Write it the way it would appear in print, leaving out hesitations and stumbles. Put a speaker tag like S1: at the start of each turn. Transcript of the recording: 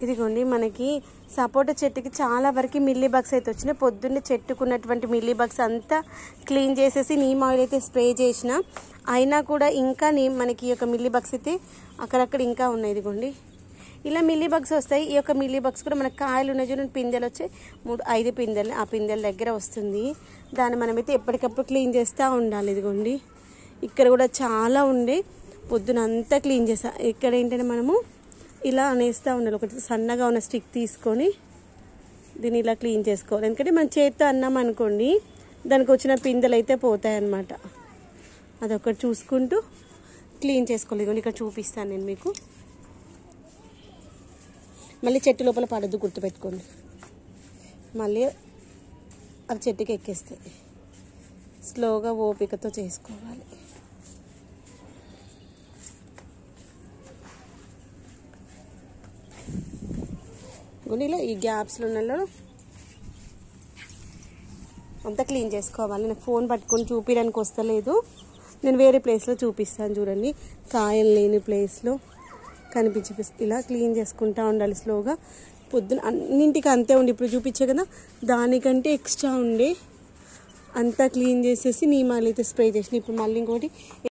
S1: ఇదిగోండి మనకి సపోటా చెట్టుకి చాలా వరకు మిల్లీ బగ్స్ అయితే వచ్చినాయి. పొద్దున్నే చెట్టుకున్నటువంటి మిల్లీ బగ్స్ అంతా క్లీన్ చేసేసి నీమ్ ఆయిల్ అయితే స్ప్రే చేసిన, అయినా కూడా ఇంకా మనకి ఈ యొక్క మిల్లీ బగ్స్ అయితే అక్కడక్కడ ఇంకా ఉన్నాయి. ఇదిగోండి ఇలా మిల్లీ బగ్స్ వస్తాయి. ఈ యొక్క మిల్లీ బగ్స్ కూడా మనకు కాయలు ఉన్నాయి చూడండి, పిందెలు వచ్చి 3-5 పిందెలు, ఆ పిందెల దగ్గర వస్తుంది. దాన్ని మనమైతే ఎప్పటికప్పుడు క్లీన్ చేస్తూ ఉండాలి. ఇదిగోండి ఇక్కడ కూడా చాలా ఉండి పొద్దున అంతా క్లీన్ చేస్తా. ఇక్కడ ఏంటంటే మనము ఇలా అనేస్తూ ఉండాలి. ఒకటి సన్నగా ఉన్న స్టిక్ తీసుకొని దీన్ని ఇలా క్లీన్ చేసుకోవాలి. ఎందుకంటే మనం చేతితో అన్నాం అనుకోండి దానికి వచ్చిన పిందెలు అయితే పోతాయి అన్నమాట. అదొకటి చూసుకుంటూ క్లీన్ చేసుకోవాలి. ఇదిగోండి ఇక్కడ చూపిస్తాను నేను మీకు. మళ్ళీ చెట్టు లోపల పడద్దు, గుర్తుపెట్టుకోండి. మళ్ళీ అవి చెట్టుకి ఎక్కేస్తాయి. స్లోగా ఓపికతో చేసుకోవాలి. ఇలా ఈ గ్యాప్స్లో ఉన్న అంతా క్లీన్ చేసుకోవాలి. నాకు ఫోన్ పట్టుకొని చూపించడానికి వస్తలేదు, నేను వేరే ప్లేస్లో చూపిస్తాను చూడండి. కాయలు లేని ప్లేస్లో కనిపించే ఇలా క్లీన్ చేసుకుంటూ ఉండాలి స్లోగా. పొద్దున అన్నింటికి అంతే ఉండి ఇప్పుడు చూపించే కదా దానికంటే ఎక్స్ట్రా ఉండే అంతా క్లీన్ చేసేసి నీమ్ ఆయిల్ అయితే స్ప్రే చేసిన. ఇప్పుడు మళ్ళీ ఇంకోటి